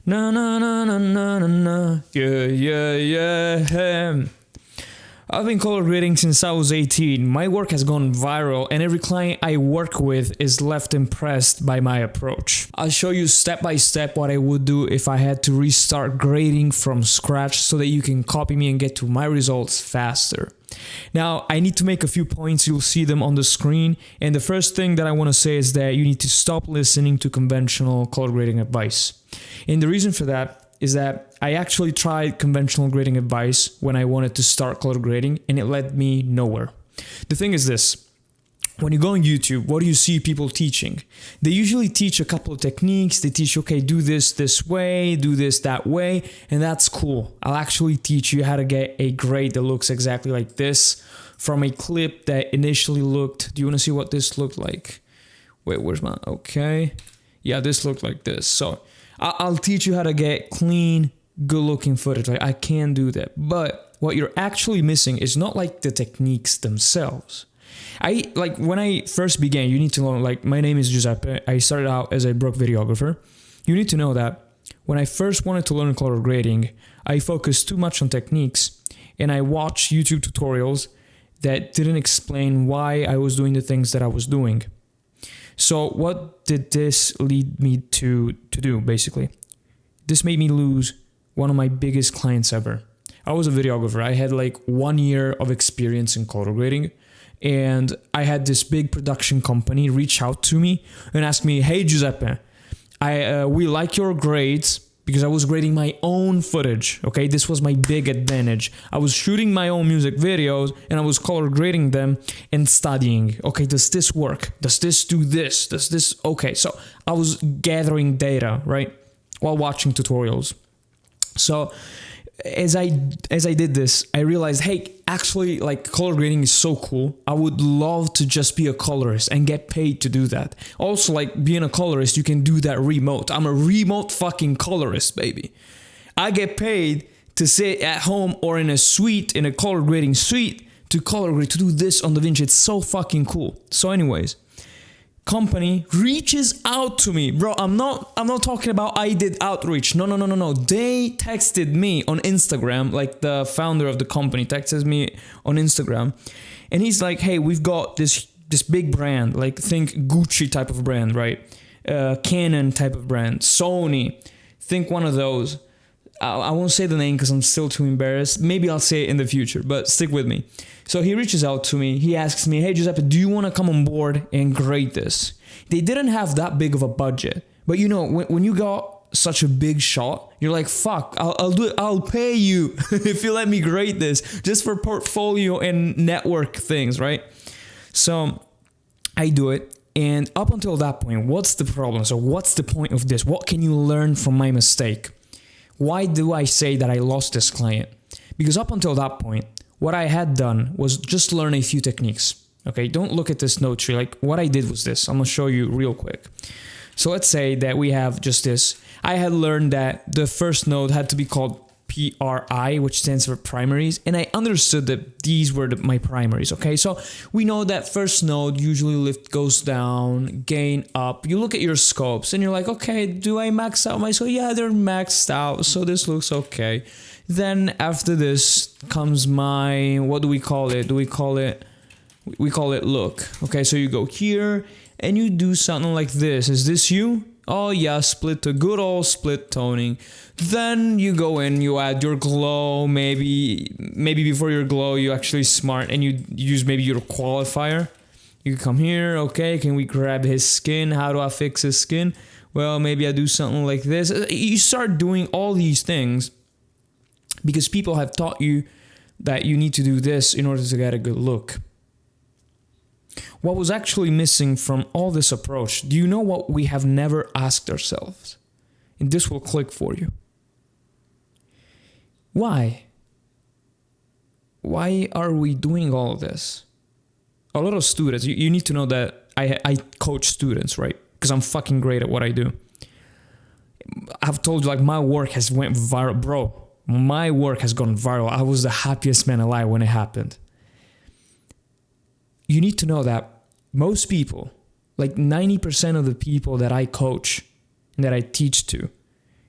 Na na na na na na na. Yeah, yeah, yeah. I've been color grading since I was 18. My work has gone viral, and every client I work with is left impressed by my approach. I'll show you step by step what I would do if I had to restart grading from scratch so that you can copy me and get to my results faster. Now, I need to make a few points. You'll see them on the screen. And the first thing that I want to say is that you need to stop listening to conventional color grading advice. And the reason for that is that I actually tried conventional grading advice when I wanted to start color grading, and it led me nowhere. The thing is this. When you go on YouTube, what do you see people teaching? They usually teach a couple of techniques. They teach, okay, do this way, do this that way, and that's cool. I'll actually teach you how to get a grade that looks exactly like this from a clip that initially looked, do you want to see what this looked like? Wait, where's my, okay. Yeah, this looked like this. So I'll teach you how to get clean, good looking footage. Like, I can do that. But what you're actually missing is not like the techniques themselves. When I first began, you need to know, like, my name is Giuseppe. I started out as a broke videographer. You need to know that when I first wanted to learn color grading, I focused too much on techniques, and I watched YouTube tutorials that didn't explain why I was doing the things that I was doing. So what did this lead me to do, basically? This made me lose one of my biggest clients ever. I was a videographer. I had like 1 year of experience in color grading. And I had this big production company reach out to me and ask me, hey, Giuseppe, we like your grades, because I was grading my own footage, okay? This was my big advantage. I was shooting my own music videos and I was color grading them and studying. Okay, does this work? Does this do this? Does this? Okay, so I was gathering data, right? While watching tutorials. So as I did this, I realized, hey, actually, like, color grading is so cool. I would love to just be a colorist and get paid to do that. Also, like, being a colorist, you can do that remote. I'm a remote fucking colorist, baby. I get paid to sit at home or in a suite, in a color grading suite, to color grade, to do this on DaVinci. It's so fucking cool. So anyways, company reaches out to me. Bro, I'm not talking about I did outreach. No. They texted me on Instagram, like the founder of the company texted me on Instagram. And he's like, hey, we've got this big brand, like think Gucci type of brand, right? Canon type of brand, Sony. Think one of those. I won't say the name because I'm still too embarrassed. Maybe I'll say it in the future, but stick with me. So he reaches out to me. He asks me, hey, Giuseppe, do you want to come on board and grade this? They didn't have that big of a budget. But you know, when you got such a big shot, you're like, fuck, I'll do it. I'll pay you if you let me grade this, just for portfolio and network things, right? So I do it. And up until that point, what's the problem? So what's the point of this? What can you learn from my mistake? Why do I say that I lost this client? Because up until that point, what I had done was just learn a few techniques. Okay, don't look at this note tree. Like, what I did was this. I'm going to show you real quick. So let's say that we have just this. I had learned that the first node had to be called PRI, which stands for primaries. And I understood that these were my primaries. Okay, so we know that first node usually lift goes down, gain up. You look at your scopes and you're like, okay, do I max out my scope? Yeah, they're maxed out. So this looks okay. Then after this comes my, what do we call it? We call it look. Okay, so you go here and you do something like this. Is this you? Oh yeah, good old split toning. Then you go in, you add your glow, maybe before your glow, you actually smart and you use maybe your qualifier. You come here, okay, can we grab his skin? How do I fix his skin? Well, maybe I do something like this. You start doing all these things because people have taught you that you need to do this in order to get a good look. What was actually missing from all this approach? Do you know what we have never asked ourselves? And this will click for you. Why? Why are we doing all of this? A lot of students, you need to know that I coach students, right? Because I'm fucking great at what I do. I've told you, like, my work has went viral. Bro, my work has gone viral. I was the happiest man alive when it happened. You need to know that most people, like 90% of the people that I coach and that I teach to,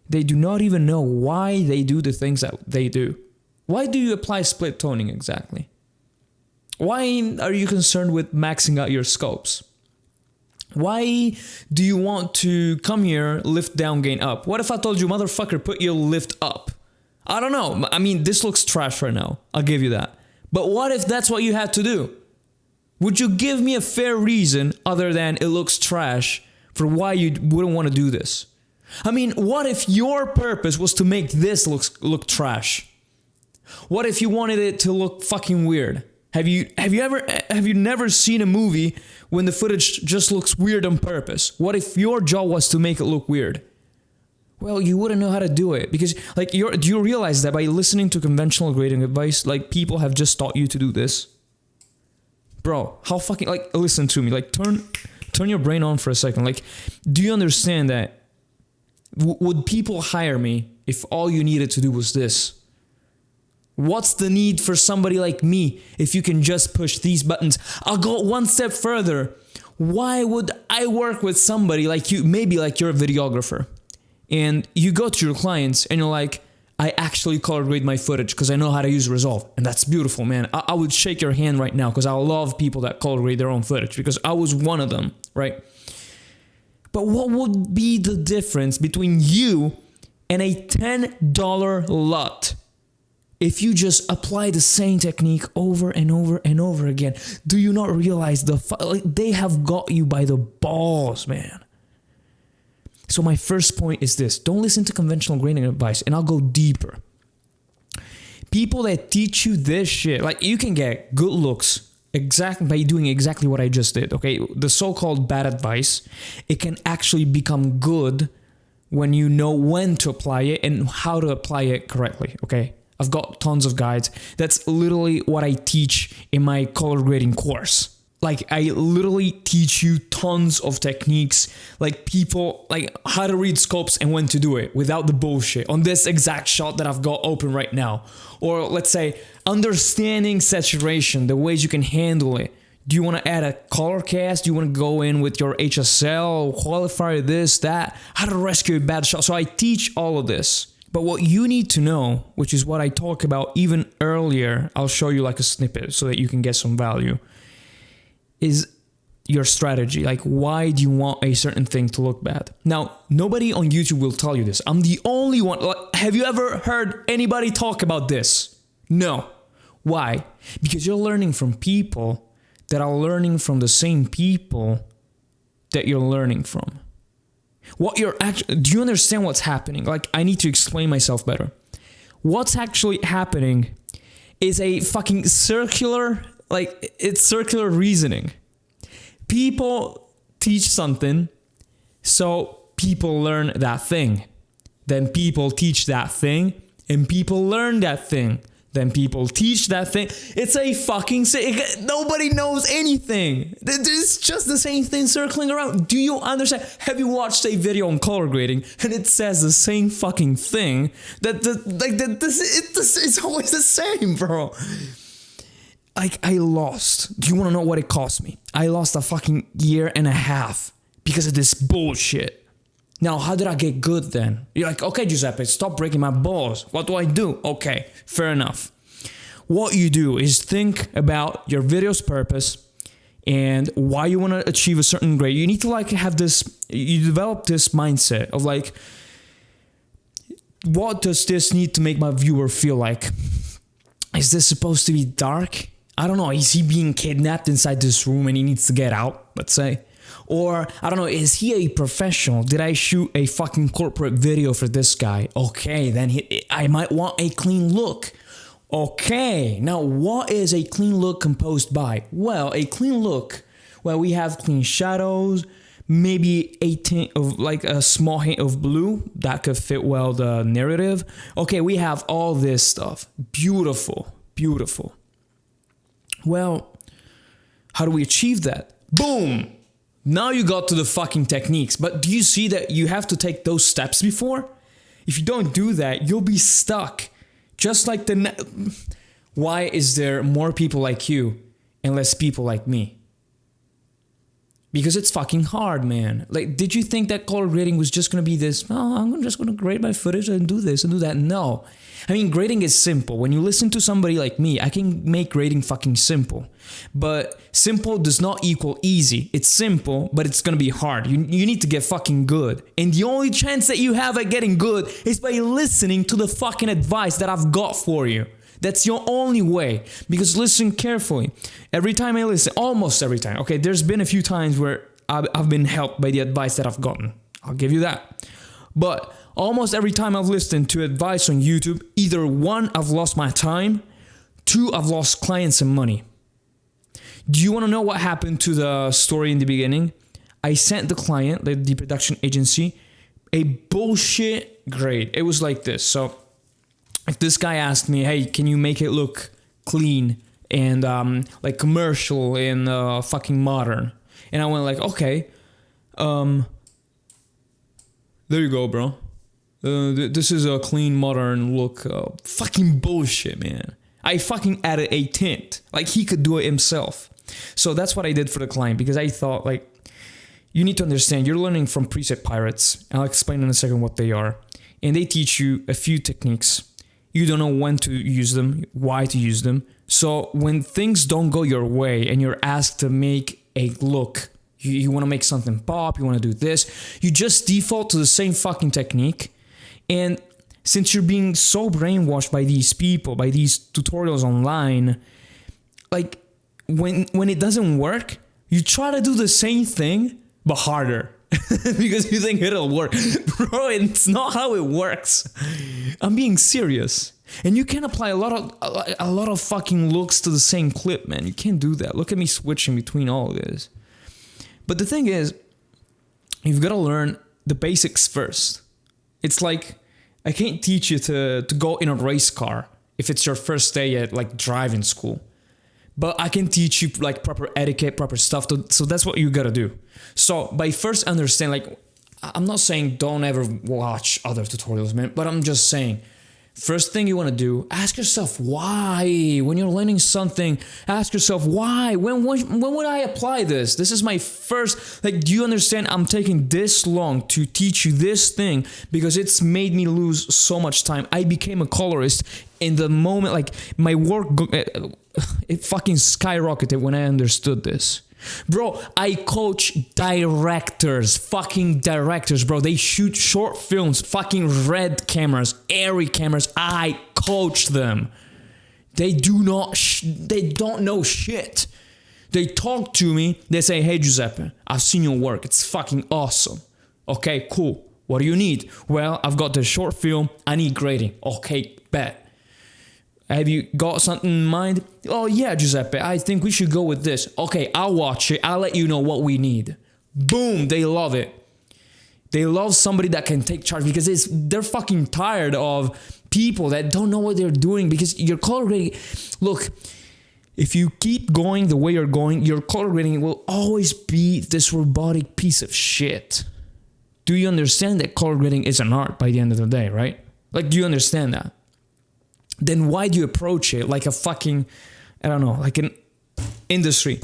they do not even know why they do the things that they do. Why do you apply split toning exactly? Why are you concerned with maxing out your scopes? Why do you want to come here, lift down, gain up? What if I told you, motherfucker, put your lift up? I don't know. I mean, this looks trash right now. I'll give you that. But what if that's what you had to do? Would you give me a fair reason other than it looks trash for why you wouldn't want to do this? I mean, what if your purpose was to make this look trash? What if you wanted it to look fucking weird? Have you never seen a movie when the footage just looks weird on purpose? What if your job was to make it look weird? Well, you wouldn't know how to do it because, like, do you realize that by listening to conventional grading advice, like, people have just taught you to do this? Bro, how fucking, like, listen to me, like, turn your brain on for a second. Like, do you understand that would people hire me if all you needed to do was this? What's the need for somebody like me if you can just push these buttons? I'll go one step further. Why would I work with somebody like you? Maybe like you're a videographer and you go to your clients and you're like, I actually color grade my footage because I know how to use Resolve. And that's beautiful, man. I would shake your hand right now because I love people that color grade their own footage because I was one of them, right? But what would be the difference between you and a $10 LUT if you just apply the same technique over and over and over again? Do you not realize they have got you by the balls, man? So my first point is this. Don't listen to conventional grading advice, and I'll go deeper. People that teach you this shit, like, you can get good looks exactly by doing exactly what I just did, okay? The so-called bad advice, it can actually become good when you know when to apply it and how to apply it correctly, okay? I've got tons of guides. That's literally what I teach in my color grading course. Like, I literally teach you tons of techniques, like people, like how to read scopes and when to do it without the bullshit on this exact shot that I've got open right now. Or let's say understanding saturation, the ways you can handle it. Do you want to add a color cast? Do you want to go in with your HSL, qualifier, this, that, how to rescue a bad shot? So I teach all of this. But what you need to know, which is what I talked about even earlier, I'll show you like a snippet so that you can get some value, is your strategy. Like, why do you want a certain thing to look bad? Now, nobody on YouTube will tell you this. I'm the only one. Like, have you ever heard anybody talk about this? No. Why? Because you're learning from people that are learning from the same people that you're learning from. Do you understand what's happening? Like, I need to explain myself better. What's actually happening is a fucking circular, like, it's circular reasoning. People teach something, so people learn that thing. Then people teach that thing, and people learn that thing. Then people teach that thing. It's a fucking... Nobody knows anything. It's just the same thing circling around. Do you understand? Have you watched a video on color grading and it says the same fucking thing? It's always the same, bro. Like, I lost. Do you want to know what it cost me? I lost a fucking year and a half because of this bullshit. Now, how did I get good then? You're like, okay, Giuseppe, stop breaking my balls. What do I do? Okay, fair enough. What you do is think about your video's purpose and why you want to achieve a certain grade. You need to like have this, you develop this mindset of like, what does this need to make my viewer feel like? Is this supposed to be dark? I don't know. Is he being kidnapped inside this room and he needs to get out, let's say? Or, I don't know, is he a professional? Did I shoot a fucking corporate video for this guy? Okay, then I might want a clean look. Okay, now what is a clean look composed by? Well, a clean look, we have clean shadows, maybe a tint of, like a small hint of blue that could fit well the narrative. Okay, we have all this stuff. Beautiful, beautiful. Well, how do we achieve that? Boom! Now you got to the fucking techniques, but do you see that you have to take those steps before? If you don't do that, you'll be stuck. Just like why is there more people like you and less people like me? Because it's fucking hard, man. Like, did you think that color grading was just gonna be this, oh, I'm just gonna grade my footage and do this and do that? No. I mean, grading is simple. When you listen to somebody like me, I can make grading fucking simple. But simple does not equal easy. It's simple, but it's gonna be hard. You need to get fucking good. And the only chance that you have at getting good is by listening to the fucking advice that I've got for you. That's your only way, because listen carefully. Every time I listen, almost every time, okay, there's been a few times where I've been helped by the advice that I've gotten. I'll give you that. But almost every time I've listened to advice on YouTube, either one, I've lost my time, two, I've lost clients and money. Do you want to know what happened to the story in the beginning? I sent the client, the production agency, a bullshit grade. It was like this. So if this guy asked me, hey, can you make it look clean and like commercial and fucking modern? And I went like, okay, there you go, bro. This is a clean, modern look. Fucking bullshit, man. I fucking added a tint. Like, he could do it himself. So that's what I did for the client, because I thought, like, you need to understand, you're learning from Preset Pirates. I'll explain in a second what they are. And they teach you a few techniques. You don't know when to use them, why to use them. So when things don't go your way and you're asked to make a look, you want to make something pop, you want to do this, you just default to the same fucking technique. And since you're being so brainwashed by these people, by these tutorials online, like when it doesn't work, you try to do the same thing, but harder. Because you think it'll work. Bro, it's not how it works. I'm being serious. And you can't apply a lot of fucking looks to the same clip, man. You can't do that. Look at me switching between all of this. But the thing is, you've got to learn the basics first. It's like, I can't teach you to go in a race car if it's your first day at like driving school. But I can teach you like proper etiquette, proper stuff. So that's what you gotta do. So by first understand, like, I'm not saying don't ever watch other tutorials, man. But I'm just saying, first thing you want to do, ask yourself why. When you're learning something, ask yourself why. When would I apply this? This is my first, like, do you understand I'm taking this long to teach you this thing because it's made me lose so much time. I became a colorist in the moment, like, my work, it fucking skyrocketed when I understood this. Bro, I coach directors, fucking directors, bro. They shoot short films, fucking red cameras, airy cameras. I coach them. They don't know shit. They talk to me. They say, hey, Giuseppe, I've seen your work. It's fucking awesome. Okay, cool. What do you need? Well, I've got the short film. I need grading. Okay, bet. Have you got something in mind? Oh, yeah, Giuseppe, I think we should go with this. Okay, I'll watch it. I'll let you know what we need. Boom, they love it. They love somebody that can take charge because they're fucking tired of people that don't know what they're doing because your color grading... Look, if you keep going the way you're going, your color grading will always be this robotic piece of shit. Do you understand that color grading is an art by the end of the day, right? Like, do you understand that? Then why do you approach it like a fucking, I don't know, like an industry,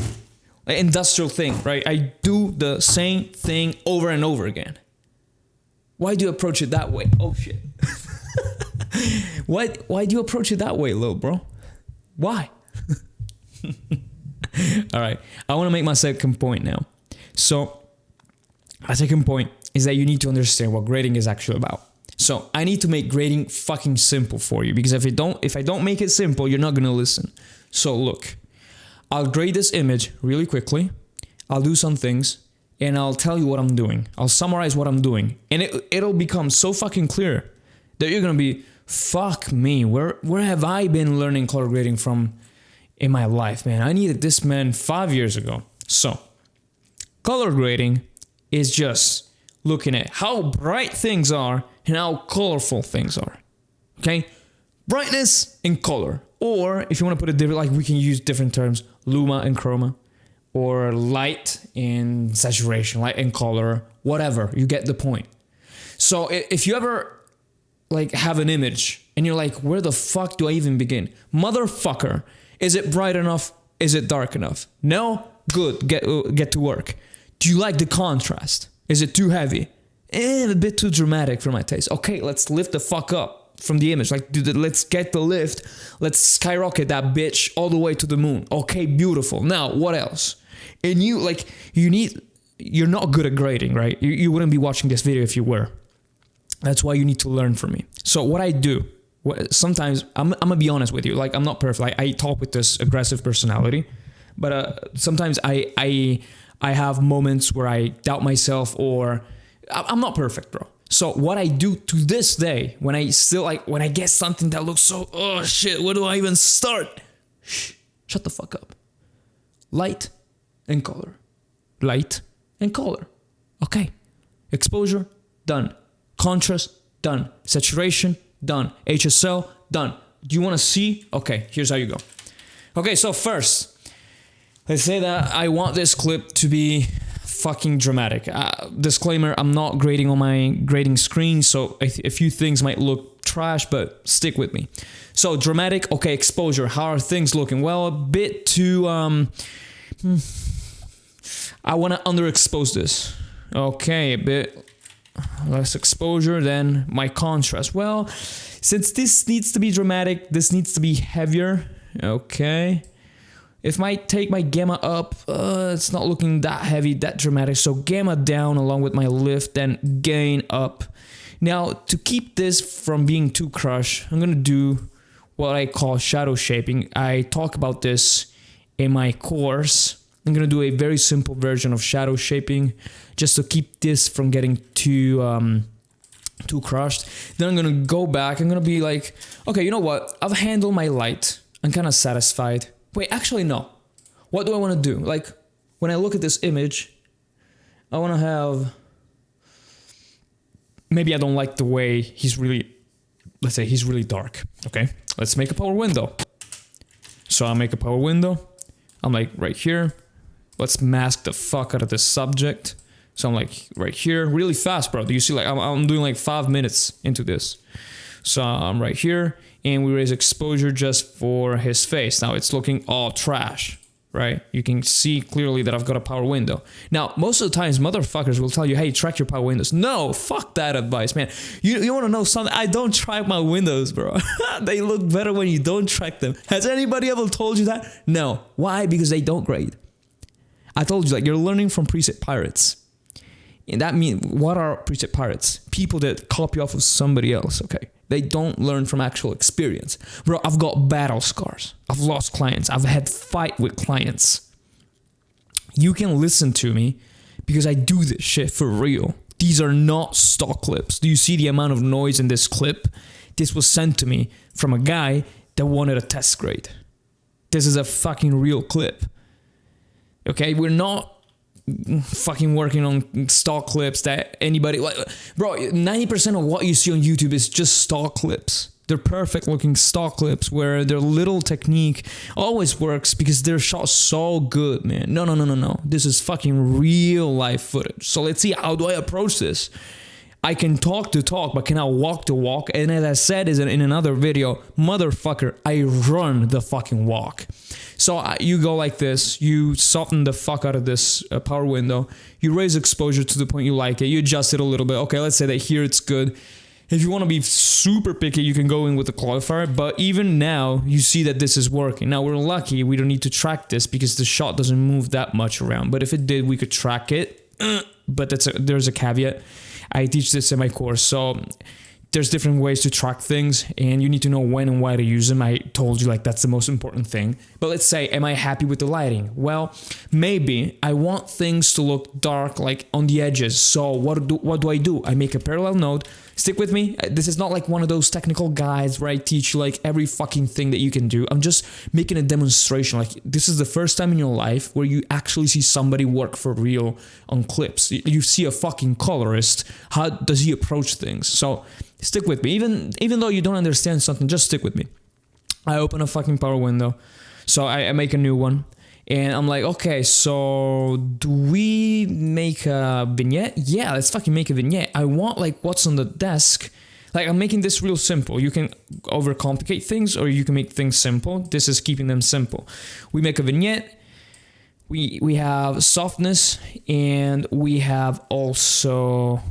an industrial thing, right? I do the same thing over and over again. Why do you approach it that way? Oh, shit. Why do you approach it that way, little bro? Why? All right. I want to make my second point now. So my second point is that you need to understand what grading is actually about. So I need to make grading fucking simple for you because if I don't make it simple, you're not going to listen. So look, I'll grade this image really quickly. I'll do some things and I'll tell you what I'm doing. I'll summarize what I'm doing and it'll become so fucking clear that you're going to be, fuck me, where have I been learning color grading from in my life, man? I needed this, man, 5 years ago. So color grading is just looking at how bright things are and how colorful things are. Okay? Brightness and color. Or if you want to put it different, like we can use different terms, luma and chroma, or light and saturation, light and color, whatever. You get the point. So if you ever like have an image and you're like, where the fuck do I even begin? Motherfucker, is it bright enough? Is it dark enough? No? Good. Get to work. Do you like the contrast? Is it too heavy? A bit too dramatic for my taste. Okay, let's lift the fuck up from the image. Like, dude, let's get the lift. Let's skyrocket that bitch all the way to the moon. Okay, beautiful. Now, what else? And you're not good at grading, right? You wouldn't be watching this video if you were. That's why you need to learn from me. So what I do, sometimes, I'm gonna be honest with you, like, I'm not perfect. Like, I talk with this aggressive personality, but sometimes I have moments where I doubt myself, or I'm not perfect, bro. So what I do to this day, when I get something that looks so, oh shit, where do I even start? Shut the fuck up. Light and color. Light and color. Okay. Exposure, done. Contrast, done. Saturation, done. HSL, done. Do you want to see? Okay, here's how you go. Okay, so first, let's say that I want this clip to be fucking dramatic. Disclaimer, I'm not grading on my grading screen, so a few things might look trash, but stick with me. So dramatic, okay, exposure. How are things looking? Well, a bit too, I want to underexpose this. Okay, a bit less exposure than my contrast. Well, since this needs to be dramatic, this needs to be heavier. Okay. If I take my gamma up, it's not looking that heavy, that dramatic. So gamma down along with my lift, then gain up. Now, to keep this from being too crushed, I'm going to do what I call shadow shaping. I talk about this in my course. I'm going to do a very simple version of shadow shaping just to keep this from getting too crushed. Then I'm going to go back. I'm going to be like, okay, you know what? I've handled my light. I'm kind of satisfied. Wait, actually, no. What do I want to do? Like, when I look at this image, I want to have... Maybe I don't like the way he's really... Let's say he's really dark. Okay, let's make a power window. So I'll make a power window. I'm like right here. Let's mask the fuck out of this subject. So I'm like right here, really fast, bro. Do you see? Like I'm doing like 5 minutes into this. So I'm right here, and we raise exposure just for his face. Now it's looking all trash, right? You can see clearly that I've got a power window. Now, most of the times, motherfuckers will tell you, hey, track your power windows. No, fuck that advice, man. You want to know something? I don't track my windows, bro. They look better when you don't track them. Has anybody ever told you that? No. Why? Because they don't grade. I told you, like, you're learning from preset pirates. And that means, what are preset pirates? People that copy off of somebody else, okay? They don't learn from actual experience. Bro, I've got battle scars. I've lost clients. I've had fight with clients. You can listen to me because I do this shit for real. These are not stock clips. Do you see the amount of noise in this clip? This was sent to me from a guy that wanted a test grade. This is a fucking real clip. Okay, we're not fucking working on stock clips that anybody... Like, bro, 90% of what you see on YouTube is just stock clips. They're perfect looking stock clips where their little technique always works because they're shot so good, man. No. This is fucking real life footage. So let's see, how do I approach this? I can talk the talk, but can I walk the walk? And as I said in another video, motherfucker, I run the fucking walk. So you go like this, you soften the fuck out of this power window, you raise exposure to the point you like it, you adjust it a little bit. Okay, let's say that here it's good. If you want to be super picky, you can go in with the clarifier, but even now, you see that this is working. Now, we're lucky we don't need to track this because the shot doesn't move that much around, but if it did, we could track it, but there's a caveat. I teach this in my course, so there's different ways to track things, and you need to know when and why to use them. I told you, like, that's the most important thing. But let's say, am I happy with the lighting? Well, maybe I want things to look dark, like on the edges. So what do I do? I make a parallel node. Stick with me. This is not like one of those technical guides where I teach you like every fucking thing that you can do. I'm just making a demonstration. Like, this is the first time in your life where you actually see somebody work for real on clips. You see a fucking colorist. How does he approach things? So stick with me. Even though you don't understand something, just stick with me. I open a fucking power window. So I make a new one. And I'm like, okay, so do we make a vignette? Yeah, let's fucking make a vignette. I want like what's on the desk. Like, I'm making this real simple. You can overcomplicate things or you can make things simple. This is keeping them simple. We make a vignette. we have softness, and we have also,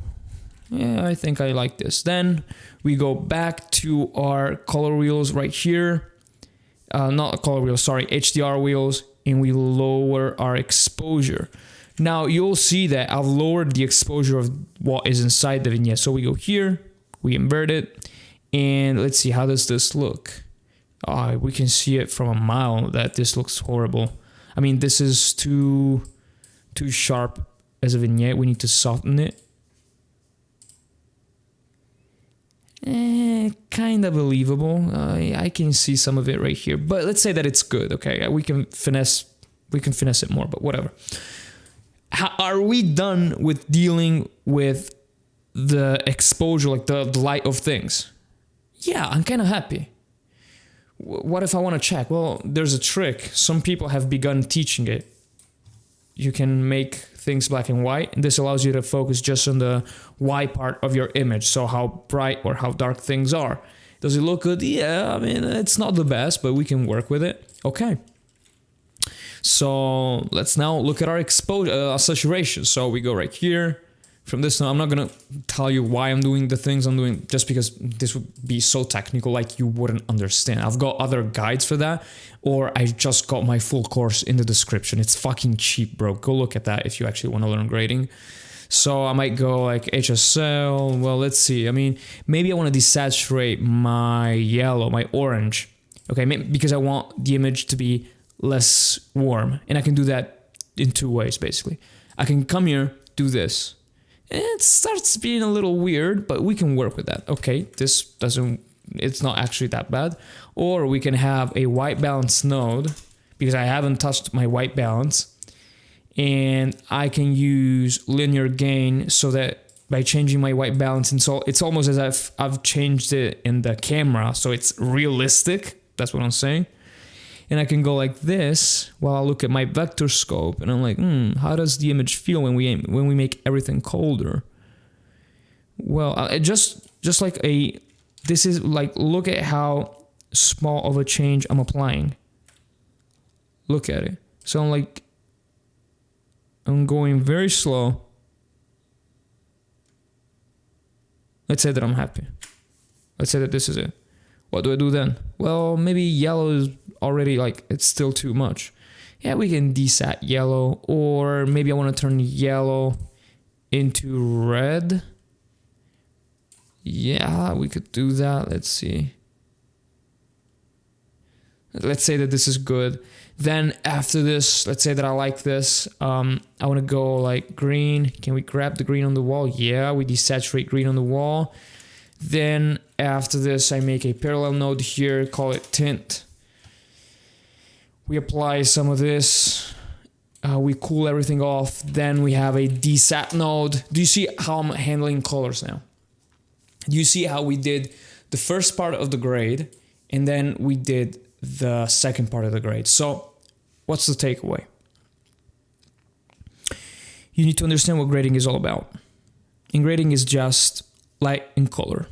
yeah, I think I like this. Then we go back to our color wheels right here. Not color wheels, sorry, HDR wheels, and we lower our exposure. Now you'll see that I've lowered the exposure of what is inside the vignette. So we go here, we invert it, and let's see, how does this look? We can see it from a mile that this looks horrible. I mean, this is too sharp as a vignette. We need to soften it. Kind of believable. I can see some of it right here, but let's say that it's good. Okay, we can finesse it more, but whatever. Are we done with dealing with the exposure, like the light of things? Yeah, I'm kind of happy. What if I want to check? Well, there's a trick. Some people have begun teaching it. You can make things black and white, and this allows you to focus just on the white part of your image, so how bright or how dark things are. Does it look good? Yeah, I mean, it's not the best, but we can work with it. Okay. So let's now look at our exposure, saturation. So we go right here. From this now, I'm not gonna tell you why I'm doing the things I'm doing, just because this would be so technical, like you wouldn't understand. I've got other guides for that, or I just got my full course in the description. It's fucking cheap, bro. Go look at that if you actually want to learn grading. So I might go like HSL. Well, let's see. I mean, maybe I want to desaturate my yellow, my orange. Okay, because I want the image to be less warm, and I can do that in two ways basically. I can come here, do this. It starts being a little weird, but we can work with that. Okay, it's not actually that bad. Or we can have a white balance node, because I haven't touched my white balance, and I can use linear gain so that by changing my white balance, and so it's almost as if I've changed it in the camera, so it's realistic. That's what I'm saying. And I can go like this while I look at my vector scope, and I'm like, how does the image feel when we make everything colder? Well, just like this is like, look at how small of a change I'm applying. Look at it. So I'm going very slow. Let's say that I'm happy. Let's say that this is it. What do I do then? Well, maybe yellow is already like, it's still too much. Yeah, we can desat yellow, or maybe I want to turn yellow into red. Yeah, we could do that. Let's see. Let's say that this is good. Then after this, let's say that I like this. I want to go like green. Can we grab the green on the wall? Yeah, we desaturate green on the wall. Then after this, I make a parallel node here, call it tint. We apply some of this. We cool everything off. Then we have a desat node. Do you see how I'm handling colors now? Do you see how we did the first part of the grade, and then we did the second part of the grade? So what's the takeaway? You need to understand what grading is all about. And grading is just light and color.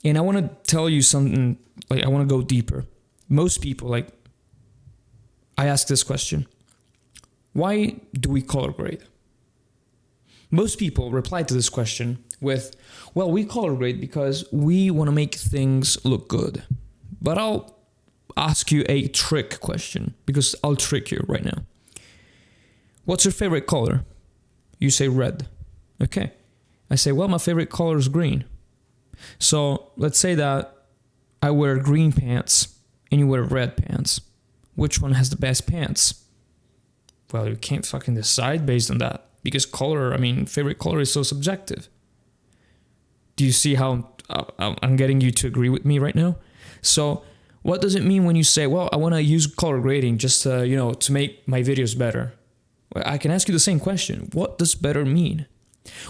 And I want to tell you something, like I want to go deeper. Most people, like, I ask this question: why do we color grade? Most people reply to this question with, well, we color grade because we want to make things look good. But I'll ask you a trick question, because I'll trick you right now. What's your favorite color? You say red. Okay. I say, well, my favorite color is green. So let's say that I wear green pants and you wear red pants. Which one has the best pants? Well, you can't fucking decide based on that, because color, I mean, favorite color is so subjective. Do you see how I'm getting you to agree with me right now? So what does it mean when you say, well, I want to use color grading just to, to make my videos better? Well, I can ask you the same question. What does better mean?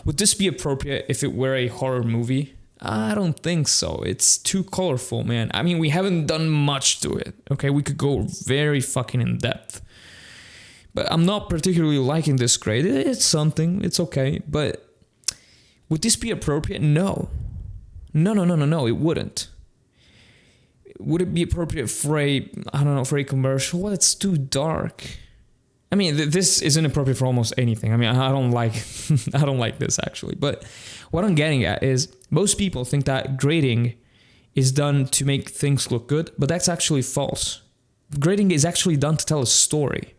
Would this be appropriate if it were a horror movie? I don't think so. It's too colorful, man. I mean, we haven't done much to it. Okay, we could go very fucking in depth. But I'm not particularly liking this grade. It's something. It's okay. But would this be appropriate? No. No, it wouldn't. Would it be appropriate for a commercial? Well, it's too dark. I mean, this is inappropriate for almost anything. I mean, I don't like, I don't like this actually. But what I'm getting at is most people think that grading is done to make things look good, but that's actually false. Grading is actually done to tell a story,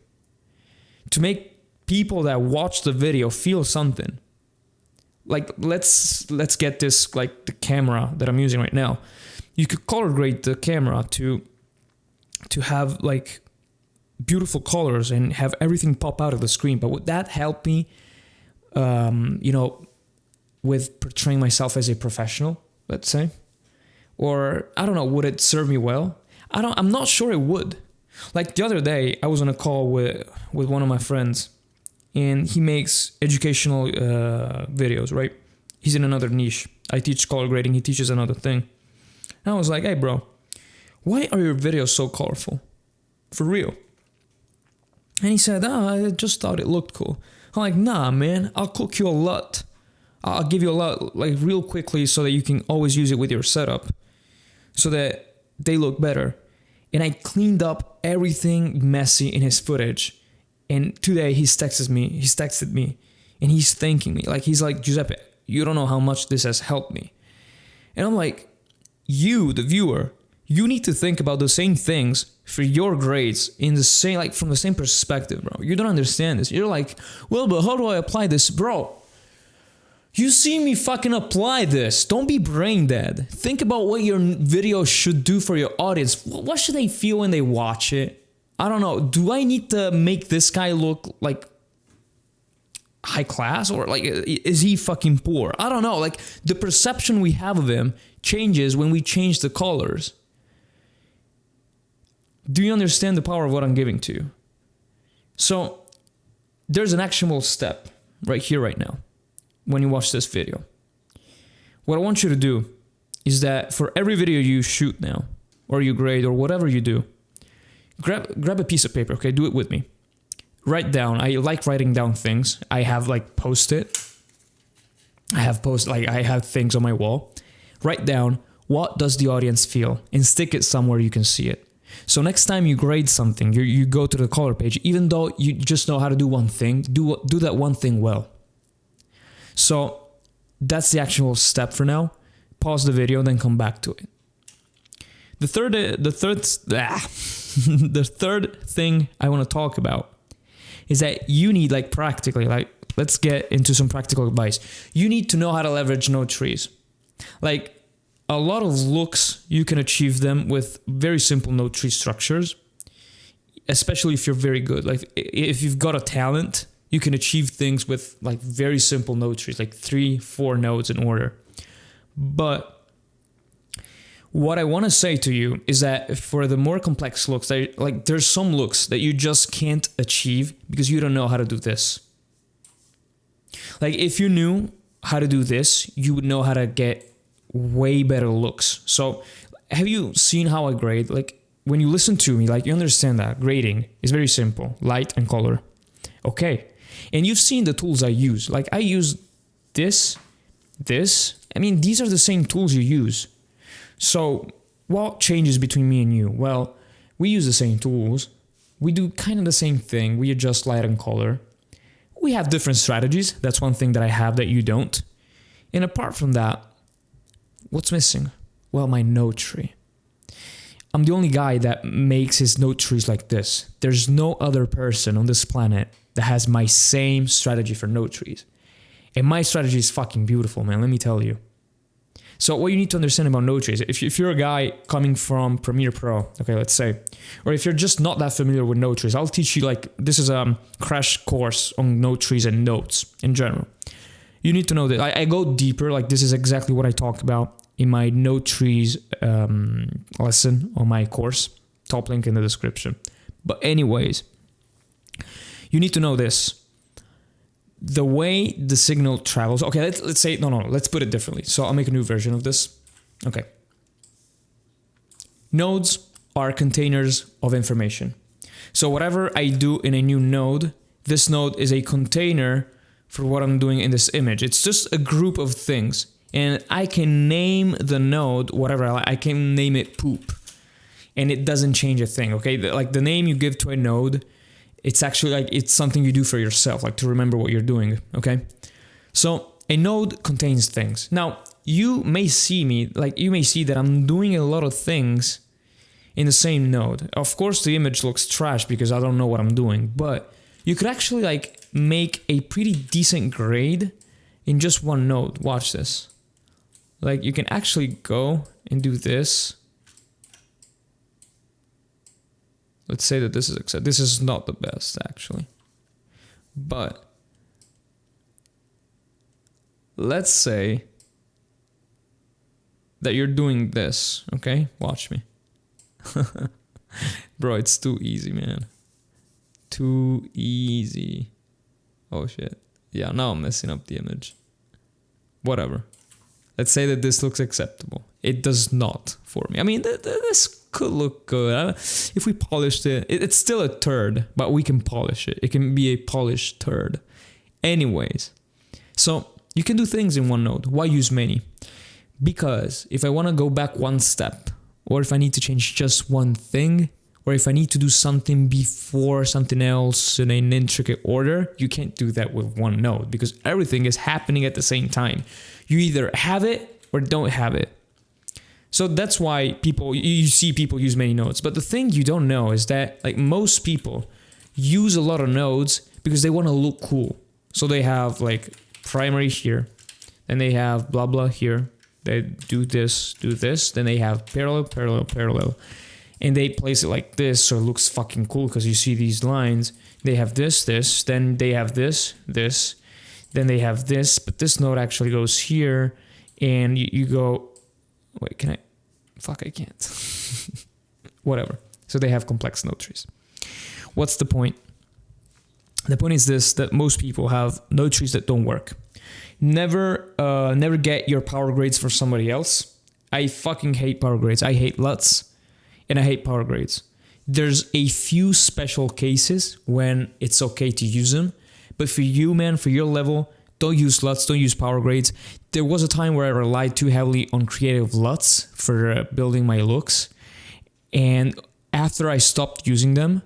to make people that watch the video feel something. Like let's get this, like the camera that I'm using right now. You could color grade the camera to have like beautiful colors and have everything pop out of the screen. But would that help me, with portraying myself as a professional, let's say? Or I don't know, would it serve me well? I'm not sure it would. Like the other day, I was on a call with one of my friends, and he makes educational videos, right? He's in another niche. I teach color grading, he teaches another thing. And I was like, hey bro, why are your videos so colorful? For real. And he said, I just thought it looked cool. I'm like, nah man, I'll cook you a lot. I'll give you a lot, like real quickly, so that you can always use it with your setup, so that they look better. And I cleaned up everything messy in his footage. And today he's texted me, and he's thanking me. Like, he's like, Giuseppe, you don't know how much this has helped me. And I'm like, you, the viewer, you need to think about the same things for your grades in the same, like from the same perspective, bro. You don't understand this. You're like, well, but how do I apply this? Bro, you see me fucking apply this. Don't be brain dead. Think about what your video should do for your audience. What should they feel when they watch it? I don't know. Do I need to make this guy look like high class, or like, is he fucking poor? I don't know. Like, the perception we have of him changes when we change the colors. Do you understand the power of what I'm giving to you? So there's an actionable step right here, right now, when you watch this video. What I want you to do is that for every video you shoot now, or you grade, or whatever you do, grab a piece of paper, okay? Do it with me. Write down. I like writing down things. I have like Post-it. I have things on my wall. Write down, what does the audience feel? And stick it somewhere you can see it. So next time you grade something, you go to the color page, even though you just know how to do one thing, do that one thing well. So that's the actual step for now. Pause the video, then come back to it. The third thing I want to talk about is that you need, like, practically, like, let's get into some practical advice. You need to know how to leverage node trees. Like, a lot of looks, you can achieve them with very simple node tree structures, especially if you're very good. Like, if you've got a talent, you can achieve things with like very simple node trees, like 3-4 nodes in order. But what I want to say to you is that for the more complex looks, there's some looks that you just can't achieve because you don't know how to do this. Like, if you knew how to do this, you would know how to get way better looks. So have you seen how I grade? Like, when you listen to me, like, you understand that grading is very simple, light and color. Okay. And you've seen the tools I use. Like, I use this. I mean, these are the same tools you use. So what changes between me and you? Well, we use the same tools. We do kind of the same thing. We adjust light and color. We have different strategies. That's one thing that I have that you don't. And apart from that, what's missing? Well, my node tree. I'm the only guy that makes his node trees like this. There's no other person on this planet that has my same strategy for node trees. And my strategy is fucking beautiful, man, let me tell you. So what you need to understand about node trees, if you're a guy coming from Premiere Pro, okay, let's say, or if you're just not that familiar with node trees, I'll teach you, like, this is a crash course on node trees and nodes in general. You need to know that I go deeper, like this is exactly what I talk about in my node trees lesson on my course. Top link in the description. But anyways, you need to know this. The way the signal travels. Okay, let's say, no, let's put it differently. So I'll make a new version of this. Okay. Nodes are containers of information. So whatever I do in a new node, this node is a container for what I'm doing in this image. It's just a group of things. And I can name the node whatever I like. I can name it poop. And it doesn't change a thing, okay? Like, the name you give to a node It's actually like, it's something you do for yourself, like to remember what you're doing, okay? So a node contains things. Now, you may see that I'm doing a lot of things in the same node. Of course, the image looks trash because I don't know what I'm doing, but you could actually like make a pretty decent grade in just one node. Watch this. Like you can actually go and do this. Let's say that this is accepted. This is not the best actually, but let's say that you're doing this, okay? Watch me. Bro, it's too easy, man. Too easy. Oh shit. Yeah, now I'm messing up the image. Whatever. Let's say that this looks acceptable. It does not for me. I mean, this could look good. If we polished it, it's still a turd, but we can polish it. It can be a polished turd. Anyways, so you can do things in one node. Why use many? Because if I want to go back one step, or if I need to change just one thing, or if I need to do something before something else in an intricate order, you can't do that with one node because everything is happening at the same time. You either have it or don't have it. So that's why you see people use many nodes. But the thing you don't know is that like most people use a lot of nodes because they want to look cool. So they have like primary here, then they have blah blah here. They do this, then they have parallel. And they place it like this so it looks fucking cool because you see these lines. They have this, then they have this, then they have this, but this node actually goes here and you go, wait, can I? Fuck, I can't. Whatever. So they have complex node trees. What's the point? The point is this, that most people have node trees that don't work. Never get your power grades for somebody else. I fucking hate power grades. I hate LUTs and I hate power grades. There's a few special cases when it's okay to use them, but for you, man, for your level, don't use LUTs, don't use power grades. There was a time where I relied too heavily on creative LUTs for building my looks, and after I stopped using them,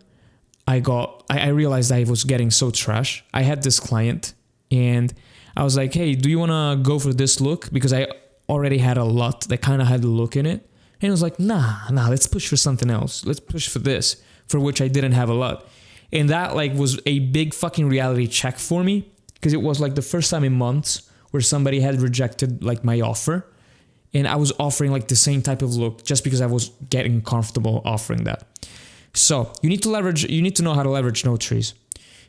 I realized I was getting so trash. I had this client and I was like, hey, do you want to go for this look? Because I already had a LUT that kind of had the look in it. And it was like, nah, let's push for something else. Let's push for this, for which I didn't have a LUT. And that like was a big fucking reality check for me, because it was like the first time in months where somebody had rejected like my offer. And I was offering like the same type of look just because I was getting comfortable offering that. So you need to know how to leverage node trees.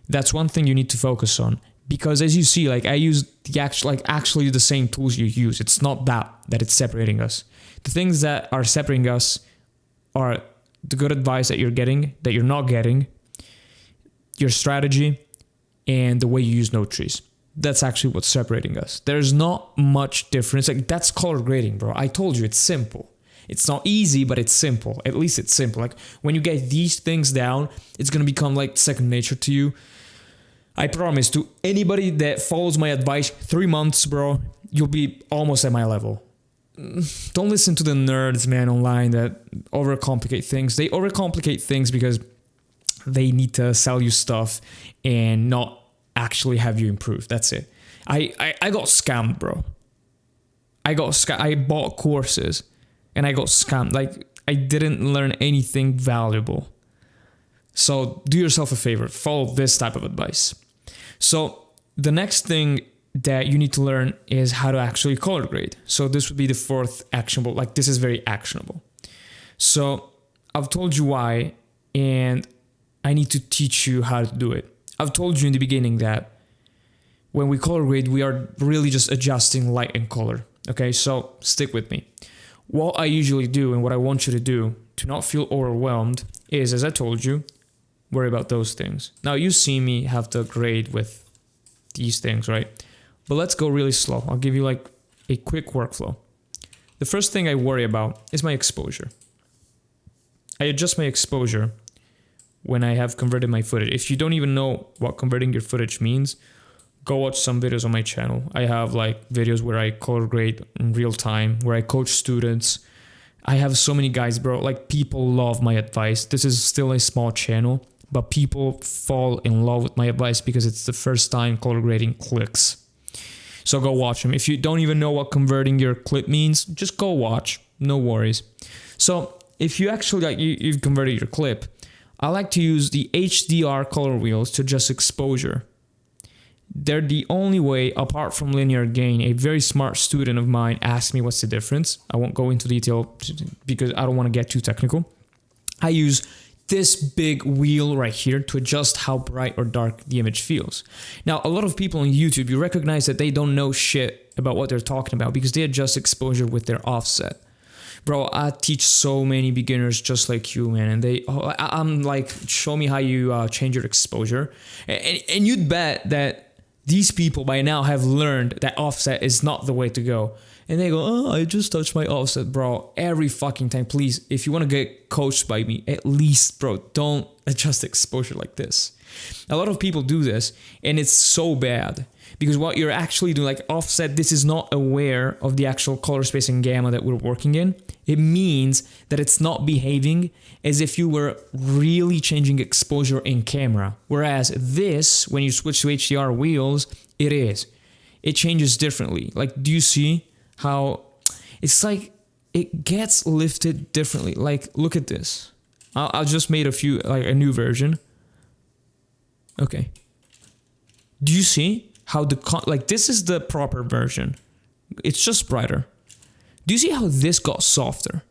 That's one thing you need to focus on. Because as you see, like I use actually the same tools you use. It's not that it's separating us. The things that are separating us are the good advice that you're getting, that you're not getting, your strategy, and the way you use node trees. That's actually what's separating us. There's not much difference. Like that's color grading, bro. I told you it's simple. It's not easy, but it's simple. At least it's simple. Like when you get these things down, it's gonna become like second nature to you. I promise to anybody that follows my advice, 3 months, bro, you'll be almost at my level. Don't listen to the nerds, man, online that overcomplicate things. They overcomplicate things because they need to sell you stuff and not actually have you improve. That's it. I got scammed, bro. I bought courses and I got scammed. Like I didn't learn anything valuable. So do yourself a favor. Follow this type of advice. So the next thing that you need to learn is how to actually color grade. So this would be the fourth actionable. Like this is very actionable. So I've told you why, and I need to teach you how to do it. I've told you in the beginning that when we color grade, we are really just adjusting light and color. Okay, so stick with me. What I usually do and what I want you to do to not feel overwhelmed is, as I told you, worry about those things. Now you see me have to grade with these things, right? But let's go really slow. I'll give you like a quick workflow. The first thing I worry about is my exposure. I adjust my exposure when I have converted my footage. If you don't even know what converting your footage means, go watch some videos on my channel. I have like videos where I color grade in real time, where I coach students. I have so many guys, bro. Like people love my advice. This is still a small channel, but people fall in love with my advice because it's the first time color grading clicks. So go watch them. If you don't even know what converting your clip means, just go watch. No worries. So if you actually you've converted your clip, I like to use the HDR color wheels to adjust exposure. They're the only way, apart from linear gain. A very smart student of mine asked me what's the difference. I won't go into detail because I don't want to get too technical. I use this big wheel right here to adjust how bright or dark the image feels. Now, a lot of people on YouTube, you recognize that they don't know shit about what they're talking about because they adjust exposure with their offset. Bro, I teach so many beginners just like you, man, and I'm like, show me how you change your exposure. And you'd bet that these people by now have learned that offset is not the way to go. And they go, oh, I just touched my offset, bro. Every fucking time, please, if you want to get coached by me, at least, bro, don't adjust exposure like this. A lot of people do this, and it's so bad. Because what you're actually doing, like offset, this is not aware of the actual color space and gamma that we're working in. It means that it's not behaving as if you were really changing exposure in camera. Whereas this, when you switch to HDR wheels, it is. It changes differently. Like, do you see how it's like it gets lifted differently? Like, look at this. I just made a new version. Okay. Do you see how this is the proper version? It's just brighter. Do you see how this got softer?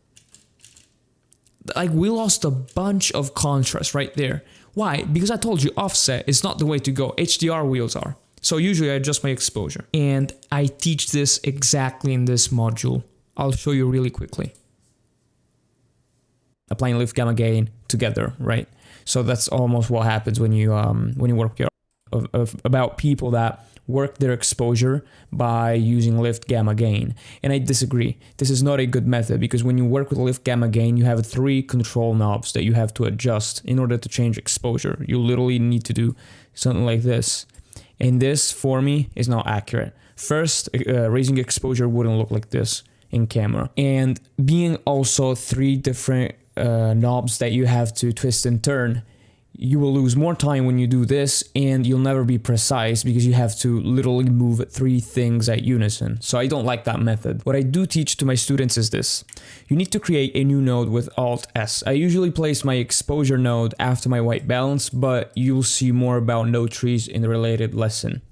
Like, we lost a bunch of contrast right there. Why? Because I told you offset is not the way to go. HDR wheels are. So usually I adjust my exposure. And I teach this exactly in this module. I'll show you really quickly. Applying lift, gamma, gain together, right? So that's almost what happens when you work your about people that work their exposure by using lift, gamma, gain. And I disagree. This is not a good method because when you work with lift, gamma, gain, you have 3 control knobs that you have to adjust in order to change exposure. You literally need to do something like this. And this, for me, is not accurate. First, raising exposure wouldn't look like this in camera. And being also 3 different knobs that you have to twist and turn, you will lose more time when you do this, and you'll never be precise because you have to literally move 3 things at unison. So I don't like that method. What I do teach to my students is this. You need to create a new node with Alt-S. I usually place my exposure node after my white balance, but you'll see more about node trees in the related lesson.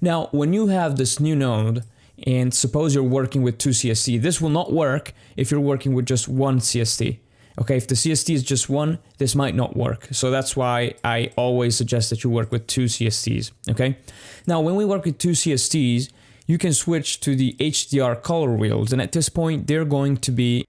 Now, when you have this new node, and suppose you're working with 2 CST, this will not work if you're working with just 1 CST. Okay, if the CST is just 1, this might not work. So that's why I always suggest that you work with 2 CSTs, okay? Now, when we work with 2 CSTs, you can switch to the HDR color wheels. And at this point, they're going to be,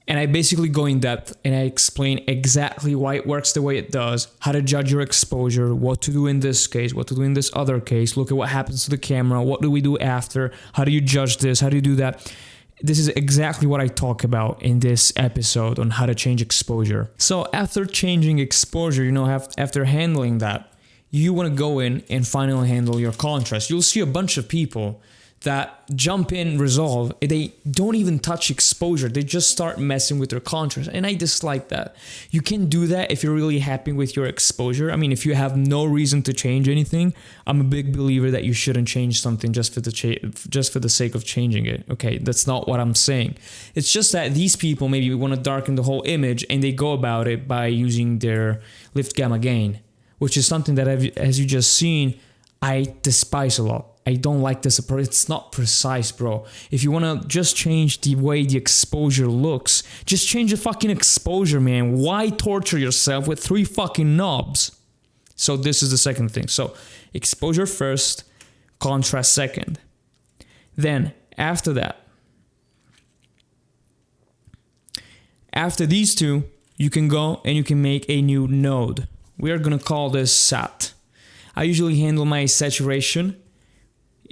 and I basically go in depth and I explain exactly why it works the way it does, how to judge your exposure, what to do in this case, what to do in this other case, look at what happens to the camera, what do we do after, how do you judge this, how do you do that? This is exactly what I talk about in this episode on how to change exposure. So after changing exposure, after handling that, you want to go in and finally handle your contrast. You'll see a bunch of people that jump in Resolve, they don't even touch exposure. They just start messing with their contrast. And I dislike that. You can do that if you're really happy with your exposure. I mean, if you have no reason to change anything, I'm a big believer that you shouldn't change something just for the sake of changing it. Okay, that's not what I'm saying. It's just that these people maybe want to darken the whole image and they go about it by using their lift, gamma, gain, which is something that, as you just seen, I despise a lot. I don't like this approach. It's not precise, bro. If you want to just change the way the exposure looks, just change the fucking exposure, man. Why torture yourself with 3 fucking knobs? So this is the second thing. So exposure first, contrast second. Then after that, after these 2, you can go and you can make a new node. We are going to call this SAT. I usually handle my saturation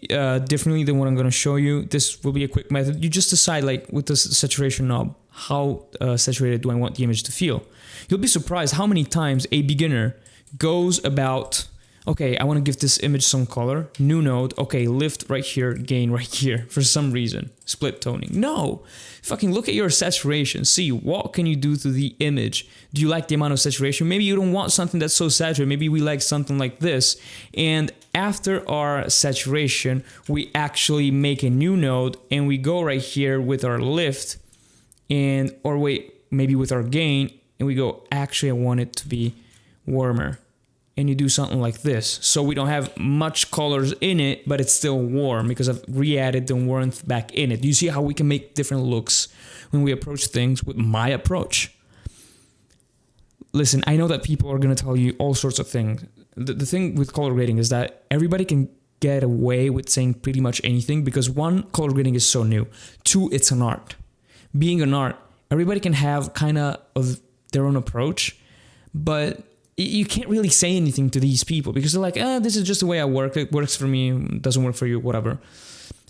differently than what I'm going to show you. This will be a quick method. You just decide, like, with the saturation knob, how saturated do I want the image to feel. You'll be surprised how many times a beginner goes about Okay, I want to give this image some color. New node. Okay, lift right here, gain right here. For some reason, split toning. No, fucking look at your saturation. See, what can you do to the image? Do you like the amount of saturation? Maybe you don't want something that's so saturated. Maybe we like something like this. And after our saturation, we actually make a new node and we go right here with our lift or wait, maybe with our gain, and we go, actually, I want it to be warmer. And you do something like this. So we don't have much colors in it, but it's still warm because I've re-added the warmth back in it. Do you see how we can make different looks when we approach things with my approach? Listen, I know that people are going to tell you all sorts of things. The thing with color grading is that everybody can get away with saying pretty much anything because one, color grading is so new. Two, it's an art. Being an art, everybody can have kind of their own approach, but you can't really say anything to these people because they're like, this is just the way I work. It works for me, doesn't work for you, whatever.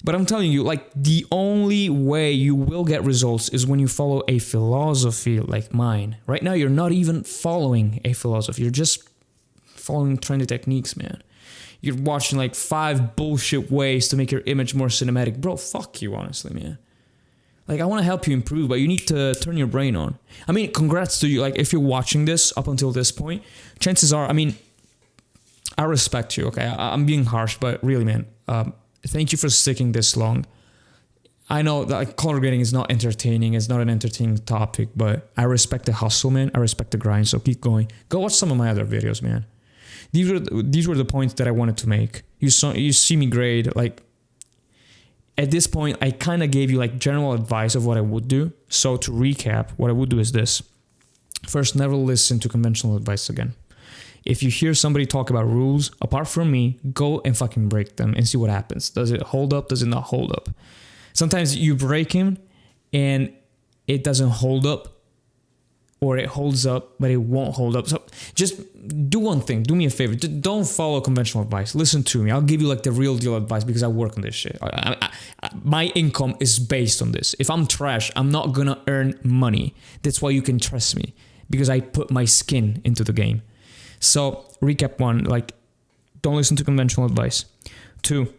But I'm telling you, like, the only way you will get results is when you follow a philosophy like mine. Right now, you're not even following a philosophy. You're just following trendy techniques, man. You're watching like 5 bullshit ways to make your image more cinematic. Bro, fuck you, honestly, man. Like, I want to help you improve, but you need to turn your brain on. I mean, congrats to you. Like, if you're watching this up until this point, chances are, I mean, I respect you, okay? I'm being harsh, but really, man, thank you for sticking this long. I know that like, color grading is not entertaining. It's not an entertaining topic, but I respect the hustle, man. I respect the grind, so keep going. Go watch some of my other videos, man. These were the points that I wanted to make. You see me grade, like, at this point, I kind of gave you like general advice of what I would do. So to recap, what I would do is this. First, never listen to conventional advice again. If you hear somebody talk about rules, apart from me, go and fucking break them and see what happens. Does it hold up? Does it not hold up? Sometimes you break him and it doesn't hold up, or it holds up, but it won't hold up. So just do one thing. Do me a favor. Just don't follow conventional advice. Listen to me. I'll give you like the real deal advice because I work on this shit. My income is based on this. If I'm trash, I'm not going to earn money. That's why you can trust me, because I put my skin into the game. So recap 1, like, don't listen to conventional advice. 2,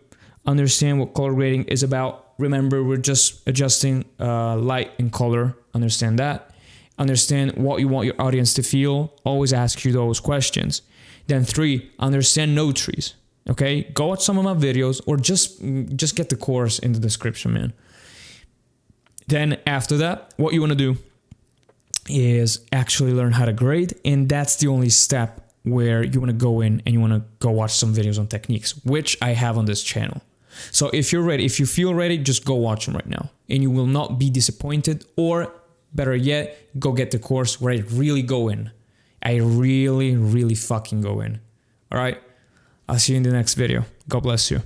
understand what color grading is about. Remember, we're just adjusting light and color. Understand that. Understand what you want your audience to feel. Always ask you those questions. Then 3, understand node trees. Okay, go watch some of my videos or just get the course in the description, man. Then after that, what you want to do is actually learn how to grade, and that's the only step where you want to go in and you want to go watch some videos on techniques, which I have on this channel. So if you're ready, if you feel ready, just go watch them right now, and you will not be disappointed. Or better yet, go get the course where I really go in. I really, really fucking go in. All right. I'll see you in the next video. God bless you.